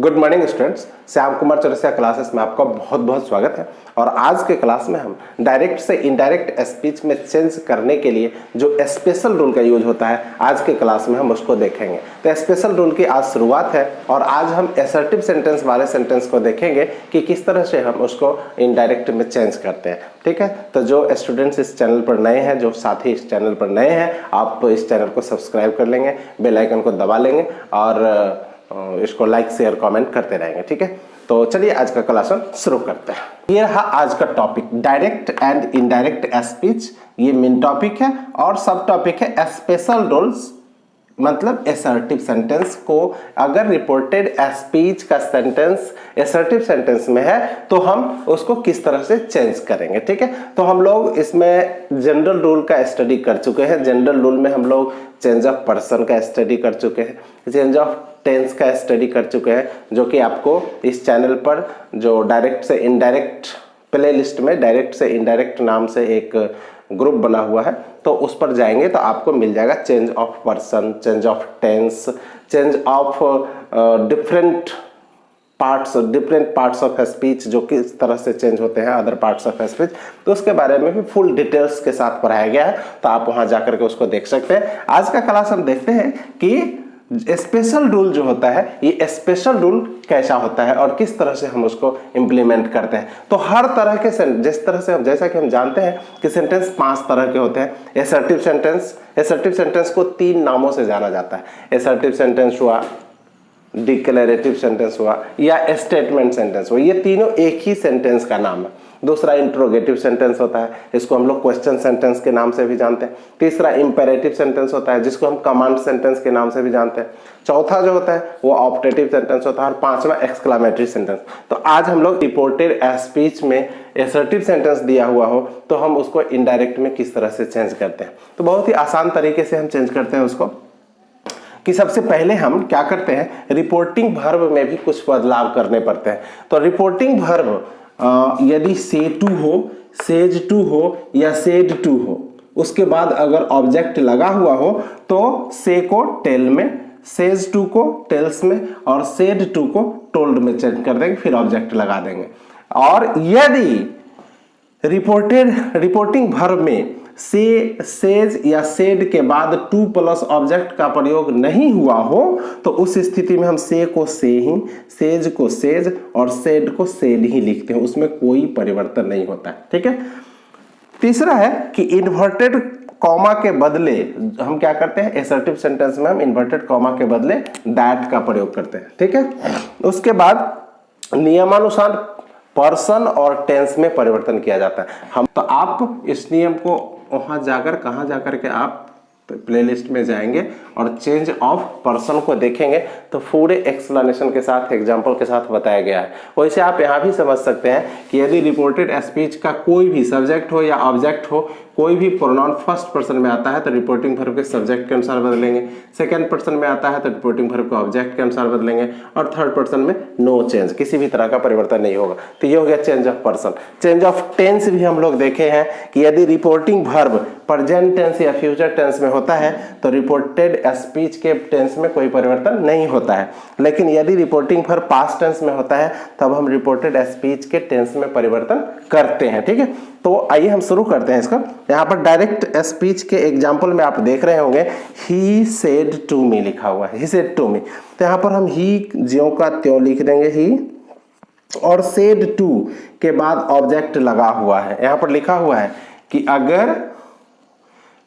Good morning students, Shyam Kumar Chaurasia classes में आपका बहुत बहुत स्वागत है। और आज के क्लास में हम डायरेक्ट से इनडायरेक्ट स्पीच में चेंज करने के लिए जो स्पेशल रूल का यूज होता है, आज के क्लास में हम उसको देखेंगे। तो स्पेशल रूल की आज शुरुआत है और आज हम असर्टिव सेंटेंस वाले सेंटेंस को देखेंगे कि किस तरह से हम उसको इनडायरेक्ट में चेंज करते हैं। ठीक है, तो जो स्टूडेंट्स इस चैनल पर नए हैं, जो साथी इस चैनल पर नए हैं, आप इस चैनल को सब्सक्राइब कर लेंगे, बेल आइकन को दबा लेंगे और इसको लाइक शेयर कमेंट करते रहेंगे। ठीक है, तो चलिए आज का क्लास शुरू करते हैं। ये रहा आज का topic, direct and indirect speech. ये मेन टॉपिक है और सब टॉपिक है स्पेशल रूल्स, मतलब असर्टिव सेंटेंस को अगर रिपोर्टेड स्पीच का सेंटेंस असर्टिव सेंटेंस में है तो हम उसको किस तरह से चेंज करेंगे। ठीक है, तो हम लोग इसमें जनरल रूल का स्टडी कर चुके हैं। जनरल रूल में हम लोग चेंज ऑफ पर्सन का स्टडी कर चुके हैं, चेंज ऑफ टेंस का स्टडी कर चुके हैं, जो कि आपको इस चैनल पर जो डायरेक्ट से इनडायरेक्ट प्ले लिस्ट में डायरेक्ट से इनडायरेक्ट नाम से एक ग्रुप बना हुआ है, तो उस पर जाएंगे तो आपको मिल जाएगा change of person, change of tense, change of different parts of speech, जो किस तरह से चेंज होते हैं अदर पार्ट्स ऑफ स्पीच। तो उसके बारे में भी फुल डिटेल्स के साथ पढ़ाया गया है, तो आप वहां जाकर के उसको देख सकते हैं। आज का क्लास हम देखते हैं कि स्पेशल रूल जो होता है, ये स्पेशल रूल कैसा होता है और किस तरह से हम उसको इंप्लीमेंट करते हैं। तो हर तरह के जिस तरह से जैसा कि हम जानते हैं कि सेंटेंस 5 तरह के होते हैं। असर्टिव सेंटेंस को 3 नामों से जाना जाता है। असर्टिव सेंटेंस हुआ, डिक्लेरेटिव सेंटेंस हुआ या स्टेटमेंट सेंटेंस हुआ, ये तीनों एक ही सेंटेंस का नाम है। दूसरा इंट्रोगेटिव सेंटेंस होता है, इसको हम लोग क्वेश्चन सेंटेंस के नाम से भी जानते हैं। तीसरा इंपेरेटिव सेंटेंस होता है, जिसको हम कमांड सेंटेंस के नाम से भी जानते हैं। चौथा जो होता है वो ऑप्टेटिव सेंटेंस होता है और 5वां एक्सक्लेमेटरी सेंटेंस। तो आज हम लोग रिपोर्टेड स्पीच में असर्टिव सेंटेंस दिया हुआ हो तो हम उसको इनडायरेक्ट में किस तरह से चेंज करते हैं। तो बहुत ही आसान तरीके से हम चेंज करते हैं उसको, कि सबसे पहले हम क्या करते हैं, रिपोर्टिंग वर्ब में भी कुछ बदलाव करने पड़ते हैं। तो रिपोर्टिंग वर्ब यदि से टू हो, सेज टू हो या सेड टू हो, उसके बाद अगर ऑब्जेक्ट लगा हुआ हो तो से को टेल में, सेज टू को टेल्स में और सेड टू को टोल्ड में चेंज कर देंगे, फिर ऑब्जेक्ट लगा देंगे। और यदि रिपोर्टिंग वर्ब में से, सेज या सेड के बाद टू प्लस ऑब्जेक्ट का प्रयोग नहीं हुआ हो तो उस स्थिति में हम से को से ही, सेज को सेज और सेड को सेड ही लिखते हैं, उसमें कोई परिवर्तन नहीं होता है। ठीक है, तीसरा है कि इन्वर्टेड कॉमा के बदले हम क्या करते हैं, असर्टिव सेंटेंस में हम इन्वर्टेड कॉमा के बदले दैट का प्रयोग करते हैं। ठीक है, उसके बाद नियमानुसार पर्सन और टेंस में परिवर्तन किया जाता है। तो आप इस नियम को वहां जाकर कहां जाकर के आप प्लेलिस्ट में जाएंगे और चेंज ऑफ पर्सन को देखेंगे तो पूरे एक्सप्लेनेशन के साथ, एग्जांपल के साथ बताया गया है। वैसे आप यहां भी समझ सकते हैं कि यदि रिपोर्टेड स्पीच का कोई भी सब्जेक्ट हो या ऑब्जेक्ट हो, कोई भी प्रोनाउन फर्स्ट पर्सन में आता है तो रिपोर्टिंग वर्ब के सब्जेक्ट के अनुसार बदलेंगे, सेकंड पर्सन में आता है तो रिपोर्टिंग वर्ब के ऑब्जेक्ट के अनुसार बदलेंगे और थर्ड पर्सन में नो चेंज, किसी भी तरह का परिवर्तन नहीं होगा। तो ये हो गया change of person. Change of tense भी हम लोग देखे हैं कि यदि रिपोर्टिंग वर्ब प्रेजेंट टेंस या फ्यूचर टेंस में होता है तो रिपोर्टेड स्पीच के टेंस में कोई परिवर्तन नहीं होता है, लेकिन यदि रिपोर्टिंग वर्ब पास्ट टेंस में होता है तब हम रिपोर्टेड स्पीच के टेंस में परिवर्तन करते हैं। ठीक है, तो आइए हम शुरू करते हैं इसका। यहाँ पर डायरेक्ट स्पीच के एग्जाम्पल में आप देख रहे होंगे ही सेड टू मी लिखा हुआ है, ही सेड टू मी। तो यहाँ पर हम ही ज्यों का त्यों लिख देंगे ही, और सेड टू के बाद ऑब्जेक्ट लगा हुआ है। यहाँ पर लिखा हुआ है कि अगर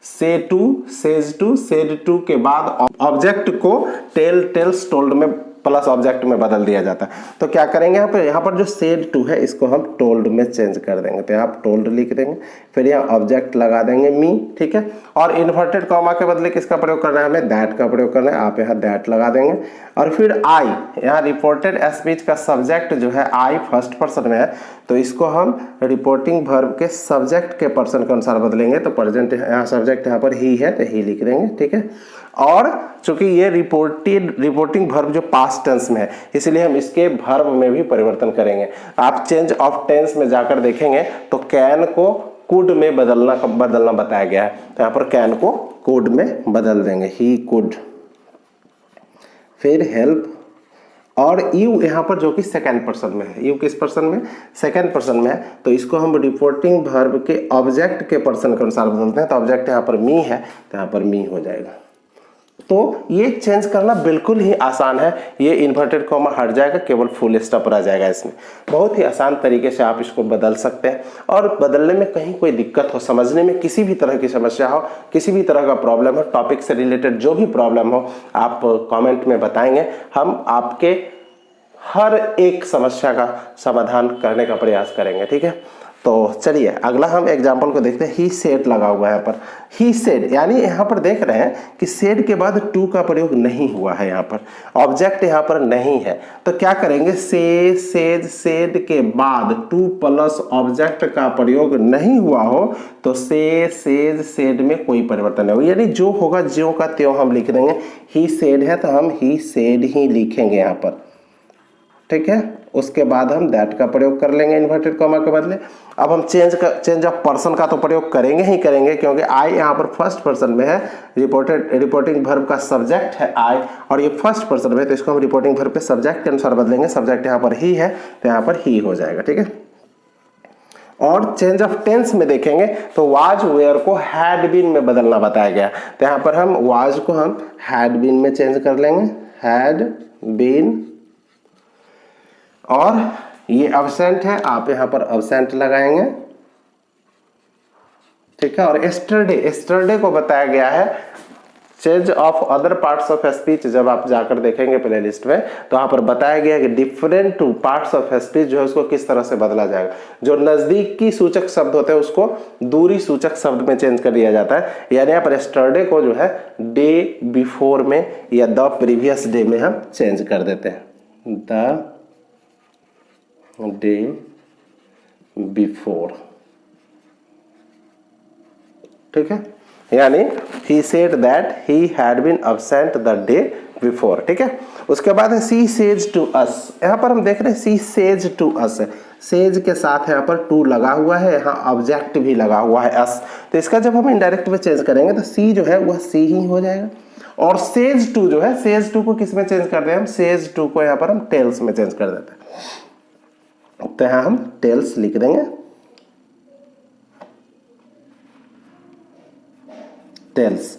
say to, says to, said to के बाद ऑब्जेक्ट को टेल, टेल्स, टोल्ड में प्लस ऑब्जेक्ट में बदल दिया जाता है। तो क्या करेंगे यहाँ पर जो सेड टू है इसको हम टोल्ड में चेंज कर देंगे। तो यहाँ टोल्ड लिख देंगे, फिर यहाँ ऑब्जेक्ट लगा देंगे मी। ठीक है, और इन्वर्टेड कॉमा के बदले किसका प्रयोग करना है, हमें दैट का प्रयोग करना है। आप यहाँ दैट लगा देंगे और फिर आई, यहाँ रिपोर्टेड स्पीच का सब्जेक्ट जो है आई फर्स्ट पर्सन में है तो इसको हम रिपोर्टिंग वर्ब के सब्जेक्ट के पर्सन के अनुसार बदलेंगे। तो प्रेजेंट यहाँ सब्जेक्ट यहाँ पर ही है तो ही लिख देंगे। ठीक है, और चूंकि ये रिपोर्टिंग वर्ब जो पास्ट टेंस में है इसलिए हम इसके वर्ब में भी परिवर्तन करेंगे। आप चेंज ऑफ टेंस में जाकर देखेंगे तो कैन को कुड में बदलना बताया गया है। तो यहाँ पर कैन को कुड में बदल देंगे, ही कुड। फिर हेल्प और यू यहाँ पर जो कि सेकंड पर्सन में है, यू किस पर्सन में, सेकंड पर्सन में है, तो इसको हम रिपोर्टिंग वर्ब के ऑब्जेक्ट के पर्सन के अनुसार बदलते हैं। तो ऑब्जेक्ट यहाँ पर मी है तो यहाँ पर मी हो जाएगा। तो ये चेंज करना बिल्कुल ही आसान है, ये इन्वर्टेड कॉमा हट जाएगा, केवल फुल स्टॉप रह जाएगा। इसमें बहुत ही आसान तरीके से आप इसको बदल सकते हैं। और बदलने में कहीं कोई दिक्कत हो, समझने में किसी भी तरह की समस्या हो, किसी भी तरह का प्रॉब्लम हो, टॉपिक से रिलेटेड जो भी प्रॉब्लम हो, आप कमेंट में बताएंगे। हम आपके हर एक समस्या का समाधान करने का प्रयास करेंगे, ठीक है। तो चलिए अगला हम एग्जाम्पल को देखते हैं। ही सेड लगा हुआ है यहाँ पर, ही सेड यानी यहाँ पर देख रहे हैं कि सेड के बाद टू का प्रयोग नहीं हुआ है, यहाँ पर ऑब्जेक्ट यहाँ पर नहीं है। तो क्या करेंगे, से, सेज, सेड के बाद टू प्लस ऑब्जेक्ट का प्रयोग नहीं हुआ हो तो से, सेज, सेड में कोई परिवर्तन नहीं हो, यानी जो होगा ज्यों का त्यों हम लिख देंगे। ही सेड है तो हम ही सेड ही लिखेंगे यहाँ पर, ठीक है। उसके बाद हम दैट का प्रयोग कर लेंगे इन्वर्टेड कॉमा के बदले। अब हम चेंज ऑफ पर्सन का तो प्रयोग करेंगे ही करेंगे, क्योंकि आई यहाँ पर फर्स्ट पर्सन में है, रिपोर्टिंग वर्ब का सब्जेक्ट है आई, और ये फर्स्ट पर्सन में है, तो इसको हम रिपोर्टिंग वर्ब के सब्जेक्ट के अनुसार बदलेंगे। सब्जेक्ट यहाँ पर ही है तो यहाँ पर ही हो जाएगा, ठीक है। और चेंज ऑफ टेंस में देखेंगे तो वाज वेयर को हैड बीन में बदलना बताया गया, तो यहाँ पर हम वाज को हम हैड बीन में चेंज कर लेंगे, हैड बीन। और ये अब्सेंट है, आप यहाँ पर अब्सेंट लगाएंगे, ठीक है। और एस्टरडे को बताया गया है change of other parts of speech. जब आप जाकर देखेंगे प्ले लिस्ट में तो यहाँ पर बताया गया कि डिफरेंट पार्ट्स ऑफ स्पीच जो है उसको किस तरह से बदला जाएगा। जो नजदीकी सूचक शब्द होते हैं उसको दूरी सूचक शब्द में चेंज कर दिया जाता है। यानी यहाँ पर एस्टरडे को जो है डे बिफोर में या द प्रीवियस डे में हम चेंज कर देते हैं, द डे बिफोर, ठीक है। यानी he said that he had been absent the day before, ठीक है। उसके बाद है she says to us, यहाँ पर हम देख रहे हैं she says to us, says के साथ यहाँ पर to लगा हुआ है, यहाँ ऑब्जेक्ट भी लगा हुआ है us, तो इसका जब हम इनडायरेक्ट में चेंज करेंगे तो she जो है वह she ही हो जाएगा। और says to जो है, says to को किस में चेंज कर दें हम, says to को यहाँ पर हम टेल्स में चेंज कर देते हैं, तो यहाँ हम टेल्स लिख देंगे, टेल्स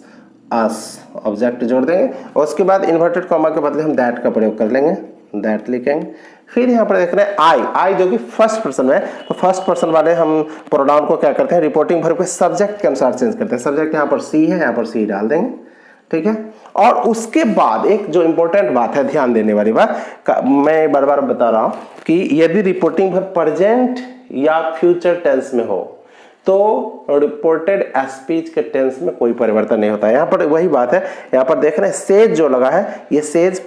अस, ऑब्जेक्ट जोड़ देंगे। और उसके बाद इन्वर्टेड कॉमा के बदले हम दैट का प्रयोग कर लेंगे, दैट लिखेंगे। फिर यहाँ पर देख रहे हैं आई जो कि फर्स्ट पर्सन में है, तो फर्स्ट पर्सन वाले हम प्रोनाउन को क्या करते हैं, रिपोर्टिंग वर्ब के सब्जेक्ट के अनुसार चेंज करते हैं। सब्जेक्ट यहाँ पर सी है, यहाँ पर सी डाल देंगे, ठीक है। और उसके बाद एक जो इंपॉर्टेंट बात है, ध्यान देने वाली बात, मैं बार बार बता रहा हूं कि यदि रिपोर्टिंग वर्ब प्रेजेंट या फ्यूचर टेंस में हो तो रिपोर्टेड स्पीच के टेंस में कोई परिवर्तन नहीं होता है। यहाँ पर वही बात है, यहाँ पर देख रहे हैं सेज जो लगा है, ये सेज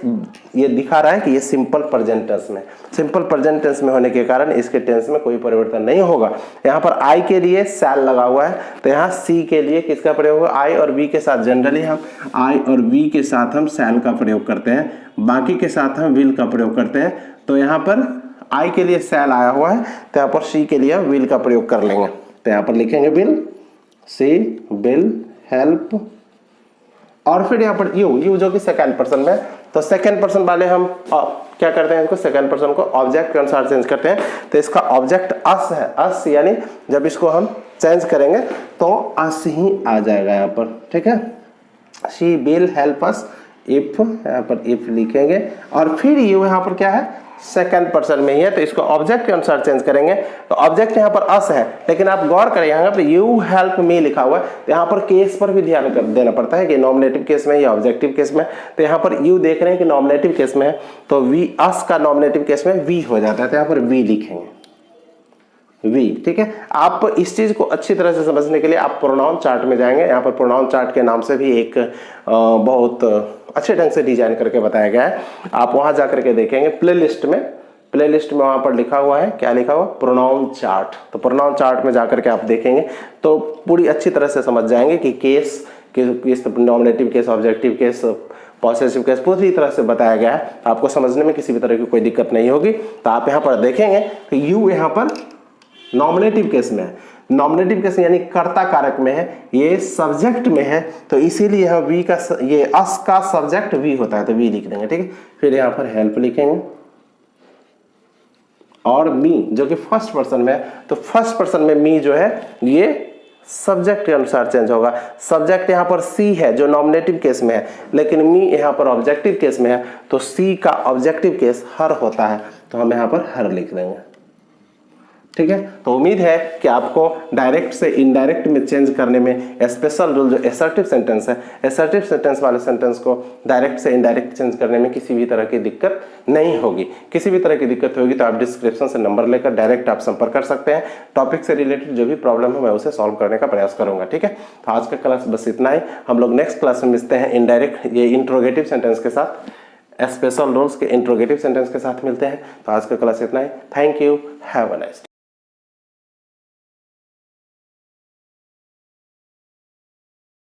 ये दिखा रहा है कि ये सिंपल प्रेजेंट टेंस में, सिंपल प्रेजेंट टेंस में होने के कारण इसके टेंस में कोई परिवर्तन नहीं होगा। यहाँ पर आई के लिए सैल लगा हुआ है, तो यहाँ सी के लिए किसका प्रयोग होगा, आई और वी के साथ। जनरली हम आई और वी के साथ हम सैल का प्रयोग करते हैं, बाकी के साथ हम विल का प्रयोग करते हैं। तो यहाँ पर आई के लिए सैल आया हुआ है, तो यहाँ पर सी के लिए विल का प्रयोग कर लेंगे। तो यहाँ पर लिखेंगे विल, सी विल हेल्प। और फिर यहाँ पर यू जो कि सेकंड पर्सन में, तो सेकंड पर्सन वाले हम क्या करते हैं, इसको सेकंड पर्सन को ऑब्जेक्ट के अनुसार चेंज करते हैं। तो इसका ऑब्जेक्ट अस है, अस यानी जब इसको हम चेंज करेंगे तो अस ही आ जाएगा यहाँ पर, ठीक है। She will help us if, यहाँ पर इफ लिखेंगे। और फिर यू यहाँ पर क्या है, सेकंड पर्सन में ही है, तो इसको ऑब्जेक्ट के अनुसार चेंज करेंगे। तो ऑब्जेक्ट यहाँ पर अस है, लेकिन आप गौर करें यहाँ पर यू हेल्प मी लिखा हुआ है, तो यहाँ पर केस पर भी ध्यान देना पड़ता है कि नॉमिनेटिव केस में या ऑब्जेक्टिव केस में। तो यहाँ पर यू देख रहे हैं कि नॉमिनेटिव केस में है, तो वी अस का नॉमिनेटिव केस में वी हो जाता है, तो यहाँ पर वी लिखेंगे, वी, ठीक है। आप इस चीज को अच्छी तरह से समझने के लिए आप प्रोनाउन चार्ट में जाएंगे। यहाँ पर प्रोनाउन चार्ट के नाम से भी एक बहुत अच्छे ढंग से डिजाइन करके बताया गया है, आप वहां जाकर के देखेंगे प्लेलिस्ट में वहां पर लिखा हुआ है, क्या लिखा हुआ, प्रोनाउन चार्ट। तो प्रोनाउन चार्ट में जाकर के आप देखेंगे तो पूरी अच्छी तरह से समझ जाएंगे कि case, nominative case, objective case, possessive case पूरी तरह से बताया गया है। आपको समझने में किसी भी तरह की कोई दिक्कत नहीं होगी। तो आप यहाँ पर देखेंगे कि यू यहाँ पर नॉमिनेटिव केस में है, नॉमिनेटिव केस यानी कर्ता कारक में है, ये सब्जेक्ट में है, तो इसीलिए यह वी का ये अस का सब्जेक्ट वी होता है, तो वी लिख देंगे, ठीक है। फिर यहाँ पर हेल्प लिखेंगे और मी जो कि फर्स्ट पर्सन में है, तो फर्स्ट पर्सन में मी जो है ये सब्जेक्ट के अनुसार चेंज होगा। सब्जेक्ट यहाँ पर सी है जो नॉमिनेटिव केस में है, लेकिन मी यहाँ पर ऑब्जेक्टिव केस में है, तो सी का ऑब्जेक्टिव केस हर होता है, तो हम यहाँ पर हर लिख देंगे, ठीक है। तो उम्मीद है कि आपको डायरेक्ट से इनडायरेक्ट में चेंज करने में स्पेशल रूल जो एसर्टिव सेंटेंस है, एसर्टिव सेंटेंस वाले सेंटेंस को डायरेक्ट से इनडायरेक्ट चेंज करने में किसी भी तरह की दिक्कत नहीं होगी। किसी भी तरह की दिक्कत होगी तो आप डिस्क्रिप्शन से नंबर लेकर डायरेक्ट आप संपर्क कर सकते हैं। टॉपिक से रिलेटेड जो भी प्रॉब्लम है मैं उसे सॉल्व करने का प्रयास करूंगा, ठीक है। तो आज का क्लास बस इतना ही। हम लोग नेक्स्ट क्लास में मिलते हैं इनडायरेक्ट ये इंट्रोगेटिव सेंटेंस के साथ, स्पेशल रूल्स के इंट्रोगेटिव सेंटेंस के साथ मिलते हैं। तो आज का क्लास इतना ही। Thank you, have a nice day.